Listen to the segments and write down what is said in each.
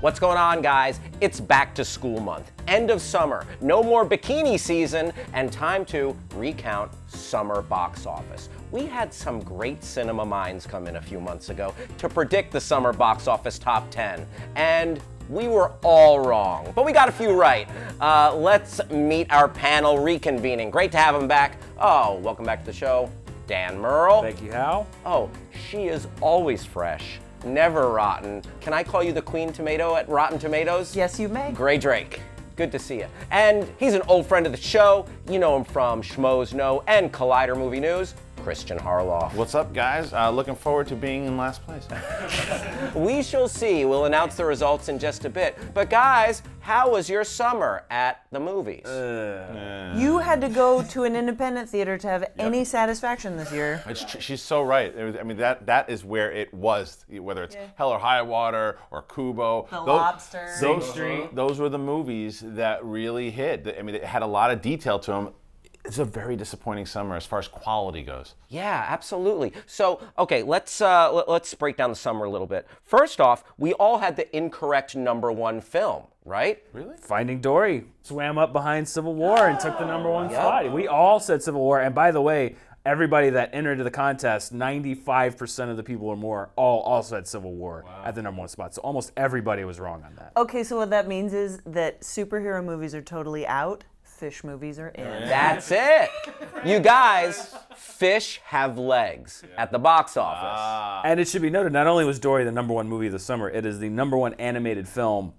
What's going on, guys? It's back to school month, end of summer, no more bikini season, and time to recount summer box office. We had some great cinema minds come in a few months ago to predict the summer box office top 10, and we were all wrong, but we got a few right. Let's meet our panel reconvening. Great to have him back. Oh, welcome back to the show, Dan Merle. Thank you, Hal. Oh, she is always fresh, never rotten. Can I call you the Queen Tomato at Rotten Tomatoes? Yes, you may. Gray Drake. Good to see you. And he's an old friend of the show. You know him from Schmoes Know and Collider Movie News, Christian Harloff. What's up, guys? Looking forward to being in last place. We shall see. We'll announce the results in just a bit. But guys, how was your summer at the movies? You had to go to an independent theater to have any satisfaction this year. She's so right. That is where it was, whether it's Hell or High Water or Kubo. The Lobster. Those were the movies that really hit. I mean, it had a lot of detail to them. It's a very disappointing summer as far as quality goes. Yeah, absolutely. So, okay, let's break down the summer a little bit. First off, we all had the incorrect #1 film, right? Really? Finding Dory swam up behind Civil War and took the #1 spot. We all said Civil War, and by the way, everybody that entered the contest, 95% of the people or more, all said Civil War at the #1 spot. So almost everybody was wrong on that. Okay, so what that means is that superhero movies are totally out. Fish movies are in. That's it. You guys, fish have legs at the box office. And it should be noted, not only was Dory the #1 movie of the summer, it is the #1 animated film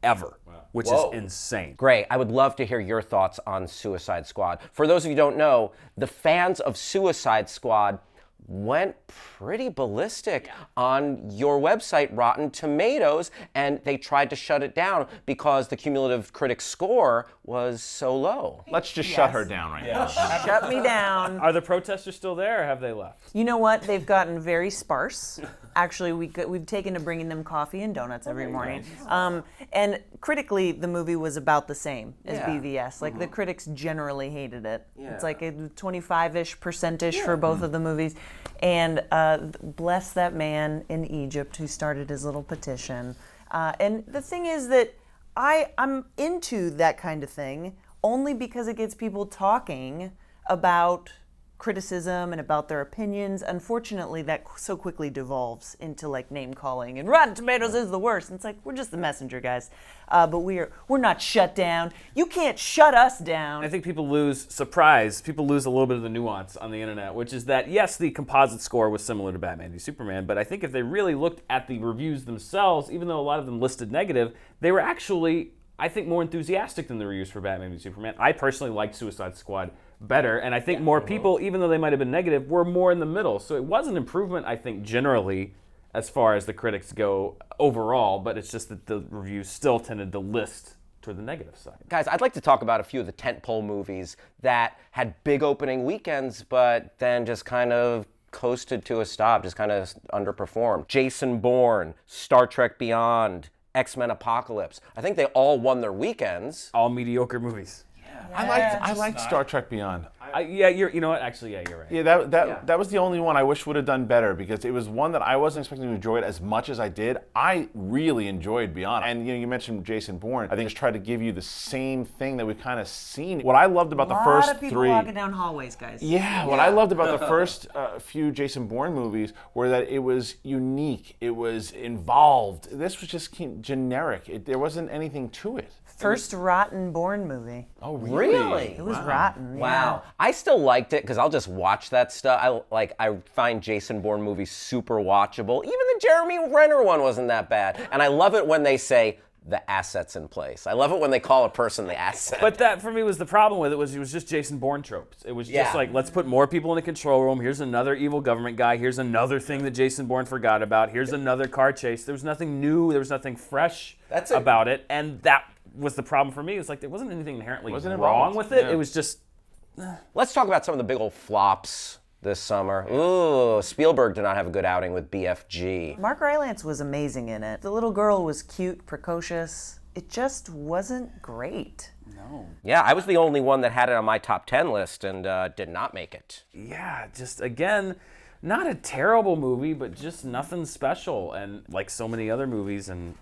ever, which is insane. Great. I would love to hear your thoughts on Suicide Squad. For those of you who don't know, the fans of Suicide Squad went pretty ballistic on your website, Rotten Tomatoes, and they tried to shut it down because the cumulative critic score was so low. Let's just shut her down right now. Shut me down. Are the protesters still there, or have they left? You know what? They've gotten very sparse. Actually, we've taken to bringing them coffee and donuts every morning. And critically, the movie was about the same as BVS. Like, the critics generally hated it. It's like a 25-ish% for both of the movies. And bless that man in Egypt who started his little petition. And the thing is that I'm into that kind of thing only because it gets people talking about criticism and about their opinions. Unfortunately, that so quickly devolves into like name calling and Rotten Tomatoes is the worst. And it's like, we're just the messenger, guys. But we're not shut down. You can't shut us down. I think people lose People lose a little bit of the nuance on the internet, which is that, yes, the composite score was similar to Batman v Superman, but I think if they really looked at the reviews themselves, even though a lot of them listed negative, they were actually, I think, more enthusiastic than the reviews for Batman v Superman. I personally liked Suicide Squad better, and I think more people, even though they might have been negative, were more in the middle. So it was an improvement, I think, generally, as far as the critics go overall, but it's just that the reviews still tended to list toward the negative side. Guys, I'd like to talk about a few of the tentpole movies that had big opening weekends, but then just kind of coasted to a stop, just kind of underperformed. Jason Bourne, Star Trek Beyond, X-Men Apocalypse. I think they all won their weekends. All mediocre movies. I liked Star Trek Beyond. You know what? Actually, yeah, you're right. Yeah, that was the only one I wish would have done better because it was one that I wasn't expecting to enjoy it as much as I did. I really enjoyed Beyond. And you mentioned Jason Bourne. I think it's tried to give you the same thing that we've kind of seen. What I loved about the first A lot of people three. walking down hallways, guys. Yeah, what I loved about the first few Jason Bourne movies were that it was unique, it was involved. This was just generic. There wasn't anything to it. First rotten Bourne movie. Oh, really? It was rotten. Wow. I still liked it because I'll just watch that stuff. I find Jason Bourne movies super watchable. Even the Jeremy Renner one wasn't that bad. And I love it when they say the asset's in place. I love it when they call a person the asset. But that, for me, was the problem with it, it was just Jason Bourne tropes. It was just like, let's put more people in a control room. Here's another evil government guy. Here's another thing that Jason Bourne forgot about. Here's another car chase. There was nothing new. There was nothing fresh about it. And that was the problem for me. It's like there wasn't anything inherently wrong with it. Yeah. It was just... Let's talk about some of the big old flops this summer. Ooh, Spielberg did not have a good outing with BFG. Mark Rylance was amazing in it. The little girl was cute, precocious. It just wasn't great. No. Yeah, I was the only one that had it on my top 10 list and did not make it. Yeah, just again, not a terrible movie, but just nothing special. And like so many other movies, and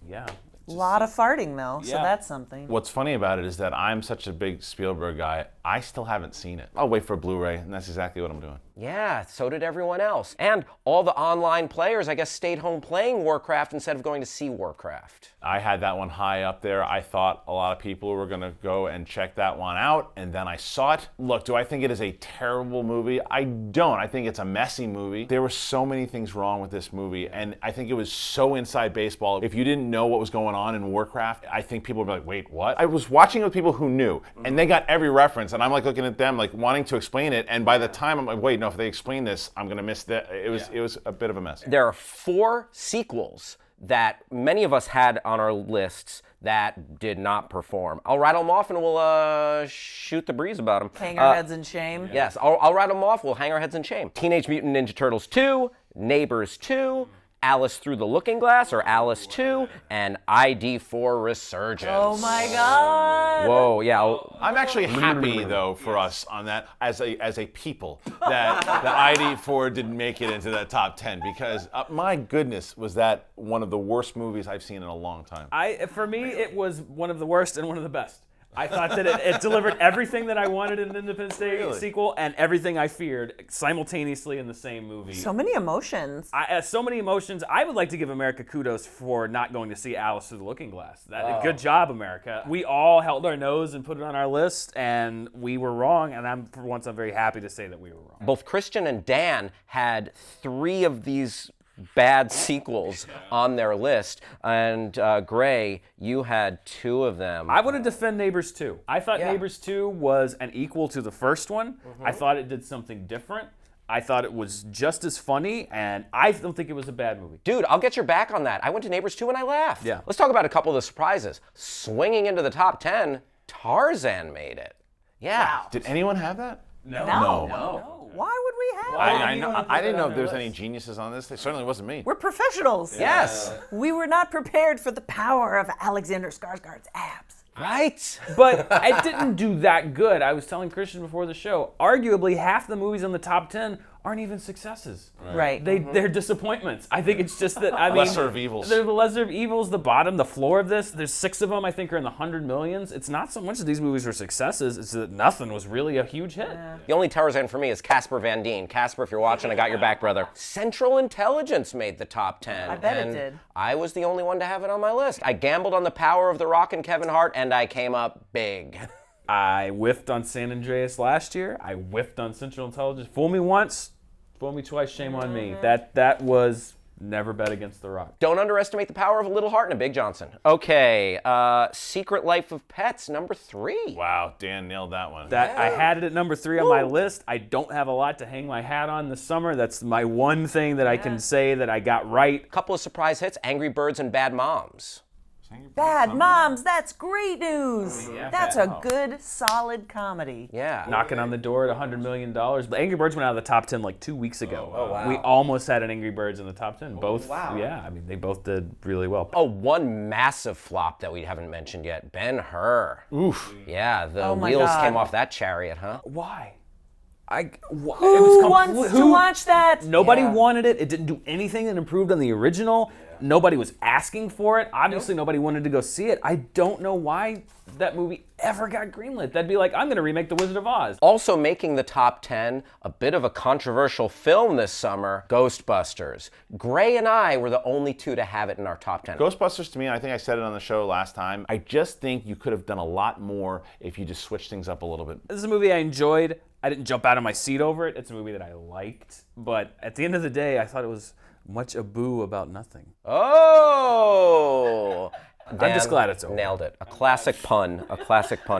yeah. A lot of farting, though, so Yeah. that's something. What's funny about it is that I'm such a big Spielberg guy, I still haven't seen it. I'll wait for a Blu-ray, and that's exactly what I'm doing. Yeah, so did everyone else. And all the online players, I guess, stayed home playing Warcraft instead of going to see Warcraft. I had that one high up there. I thought a lot of people were going to go and check that one out, and then I saw it. Look, do I think it is a terrible movie? I don't. I think it's a messy movie. There were so many things wrong with this movie, and I think it was so inside baseball. If you didn't know what was going on in Warcraft, I think people would be like, wait, what? I was watching with people who knew, and they got every reference, and I'm like looking at them like wanting to explain it, and by the time I'm like, wait, no, if they explain this, I'm going to miss that. It was a bit of a mess. There are 4 sequels that many of us had on our lists that did not perform. I'll rattle them off and we'll shoot the breeze about them. Hang our heads in shame. Yes, I'll rattle them off. We'll hang our heads in shame. Teenage Mutant Ninja Turtles 2, Neighbors 2, Alice Through the Looking Glass, or Alice 2, and ID4 Resurgence. Oh my God. Whoa, yeah. I'm actually happy though for us on that as a people that the ID4 didn't make it into that top 10 because my goodness was that one of the worst movies I've seen in a long time. For me, it was one of the worst and one of the best. I thought that it delivered everything that I wanted in an Independence Day sequel and everything I feared simultaneously in the same movie. So many emotions. So many emotions. I would like to give America kudos for not going to see Alice Through the Looking Glass. Good job, America. We all held our nose and put it on our list, and we were wrong, and for once I'm very happy to say that we were wrong. Both Christian and Dan had 3 of these bad sequels on their list, and Gray, you had 2 of them. I want to defend Neighbors 2. I thought Neighbors 2 was an equal to the first one. I thought it did something different. I thought it was just as funny, and I don't think it was a bad movie. Dude, I'll get your back on that. I went to Neighbors 2 and I laughed. Yeah. Let's talk about a couple of the surprises. Swinging into the top 10, Tarzan made it. Yeah. Did anyone have that? No. Why would we have that? I didn't know if there was any geniuses on this. It certainly wasn't me. We're professionals. Yes. We were not prepared for the power of Alexander Skarsgård's abs. Right. But it didn't do that good. I was telling Christian before the show, arguably half the movies on the top 10 aren't even successes. Right. They're disappointments. I think it's just that, Lesser of evils. They're the lesser of evils, the bottom, the floor of this. There's 6 of them, I think, are in the 100 millions. It's not so much that these movies were successes, it's that nothing was really a huge hit. The only Tarzan for me is Casper Van Dien. Casper, if you're watching, I got your back, brother. Central Intelligence made the top 10. I bet it and did. I was the only one to have it on my list. I gambled on the power of The Rock and Kevin Hart, and I came up big. I whiffed on San Andreas last year. I whiffed on Central Intelligence. Fool me once, fool me twice, shame on me. That was never bet against The Rock. Don't underestimate the power of a little heart and a big Johnson. Okay, Secret Life of Pets, number 3. Wow, Dan nailed that one. I had it at number 3 on my list. I don't have a lot to hang my hat on this summer. That's my one thing that I can say that I got right. Couple of surprise hits, Angry Birds and Bad Moms. Bad Moms, that's great news. That's a good, solid comedy. Yeah. Knocking on the door at $100 million. But Angry Birds went out of the top 10 like 2 weeks ago. Oh, wow. We almost had an Angry Birds in the top 10. Both, yeah, I mean, they both did really well. Oh, one massive flop that we haven't mentioned yet, Ben-HUR. Oof. Yeah, the Oh my wheels God. came off that chariot, huh? Why? Who wants to watch that? Nobody wanted it. It didn't do anything that improved on the original. Nobody was asking for it. Obviously, nobody wanted to go see it. I don't know why that movie ever got greenlit. That'd be like, I'm going to remake The Wizard of Oz. Also making the top 10, a bit of a controversial film this summer, Ghostbusters. Gray and I were the only 2 to have it in our top 10. Ghostbusters, to me, I think I said it on the show last time, I just think you could have done a lot more if you just switched things up a little bit. This is a movie I enjoyed. I didn't jump out of my seat over it. It's a movie that I liked. But at the end of the day, I thought it was much ado about nothing. Oh! I'm just glad it's over. Nailed it. A classic pun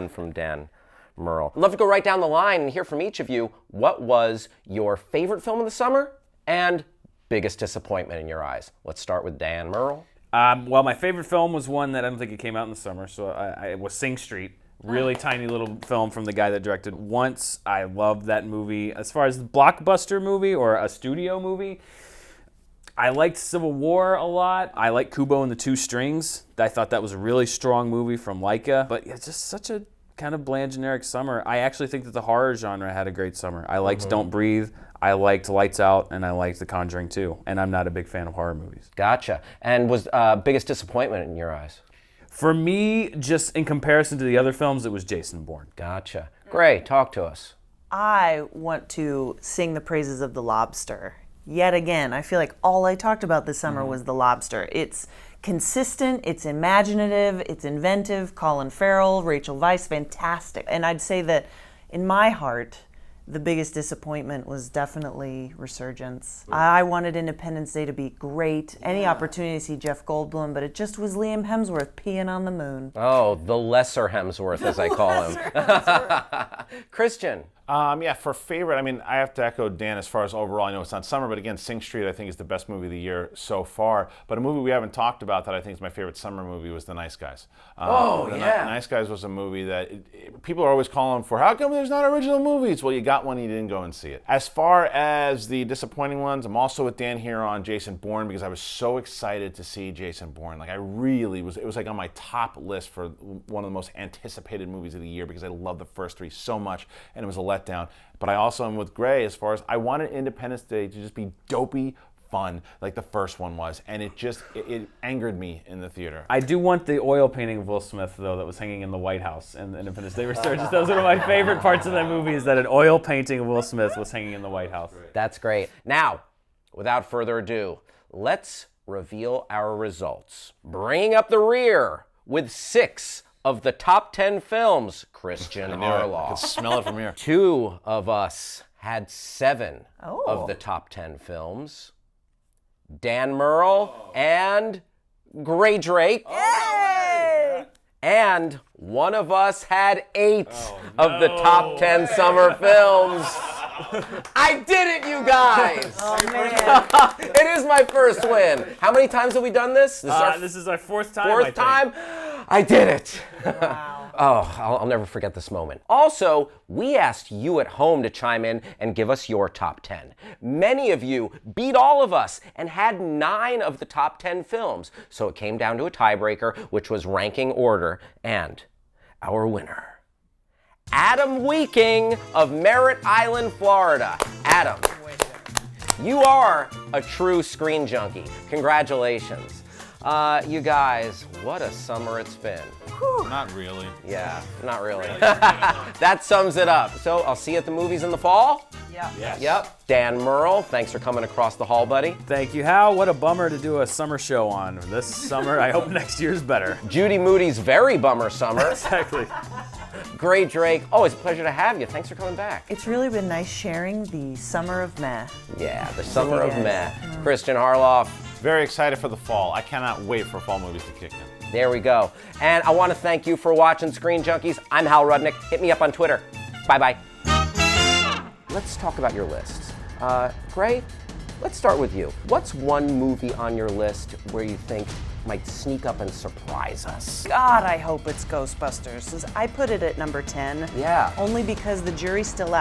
from Dan Merle. I'd love to go right down the line and hear from each of you. What was your favorite film of the summer and biggest disappointment in your eyes? Let's start with Dan Merle. Well, my favorite film was one that I don't think it came out in the summer, so it was Sing Street. Really tiny little film from the guy that directed Once. I loved that movie. As far as the blockbuster movie or a studio movie, I liked Civil War a lot. I like Kubo and the Two Strings. I thought that was a really strong movie from Laika. But it's just such a kind of bland, generic summer. I actually think that the horror genre had a great summer. I liked Don't Breathe. I liked Lights Out, and I liked The Conjuring 2. And I'm not a big fan of horror movies. Gotcha. And was biggest disappointment in your eyes? For me, just in comparison to the other films, it was Jason Bourne. Gotcha. Gray, talk to us. I want to sing the praises of The Lobster. Yet again, I feel like all I talked about this summer was The Lobster. It's consistent, it's imaginative, it's inventive. Colin Farrell, Rachel Weisz, fantastic. And I'd say that in my heart, the biggest disappointment was definitely Resurgence. I wanted Independence Day to be great, any opportunity to see Jeff Goldblum, but it just was Liam Hemsworth peeing on the moon. Oh, the lesser Hemsworth, as I call him. Christian. Yeah, for favorite, I mean, I have to echo Dan as far as overall. I know it's not summer, but again, Sing Street I think is the best movie of the year so far. But a movie we haven't talked about that I think is my favorite summer movie was The Nice Guys. The Nice Guys was a movie that people are always calling for, how come there's not original movies? Well, you got one, you didn't go and see it. As far as the disappointing ones, I'm also with Dan here on Jason Bourne because I was so excited to see Jason Bourne. Like I really was, it was like on my top list for one of the most anticipated movies of the year because I love the first three so much, and it was a letdown. But I also am with Gray as far as I wanted Independence Day to just be dopey fun like the first one was, and it angered me in the theater. I do want the oil painting of Will Smith, though, that was hanging in the White House in Independence Day Resurgence. That was one of my favorite parts of that movie, is that an oil painting of Will Smith was hanging in the White House. That's great. Now, without further ado, let's reveal our results. Bringing up the rear with 6 of the top 10 films, Christian Harloff. I could smell it from here. 2 of us had 7 of the top 10 films. Dan Merle and Gray Drake. Yay! And one of us had 8 of the top 10 summer films. I did it, you guys! Oh, man. It is my first win. How many times have we done this? This is our 4th time. I think. Time? I did it. Wow. Oh, I'll never forget this moment. Also, we asked you at home to chime in and give us your top 10. Many of you beat all of us and had 9 of the top 10 films. So it came down to a tiebreaker, which was ranking order, and our winner, Adam Weeking of Merritt Island, Florida. Adam, you are a true screen junkie. Congratulations. You guys, what a summer it's been. Not really. Yeah, not really. That sums it up. So I'll see you at the movies in the fall. Yeah. Yes. Yep. Dan Merle, thanks for coming across the hall, buddy. Thank you, Hal. What a bummer to do a summer show on this summer. I hope next year's better. Judy Moody's very bummer summer. Exactly. Gray Drake, oh, it's a pleasure to have you. Thanks for coming back. It's really been nice sharing the summer of meh. Yeah, the summer of Yes. meh. Christian Harloff. Very excited for the fall. I cannot wait for fall movies to kick in. There we go. And I want to thank you for watching Screen Junkies. I'm Hal Rudnick. Hit me up on Twitter. Bye-bye. Let's talk about your lists. Gray, let's start with you. What's one movie on your list where you think might sneak up and surprise us? God, I hope it's Ghostbusters. I put it at number 10. Yeah. Only because the jury's still out.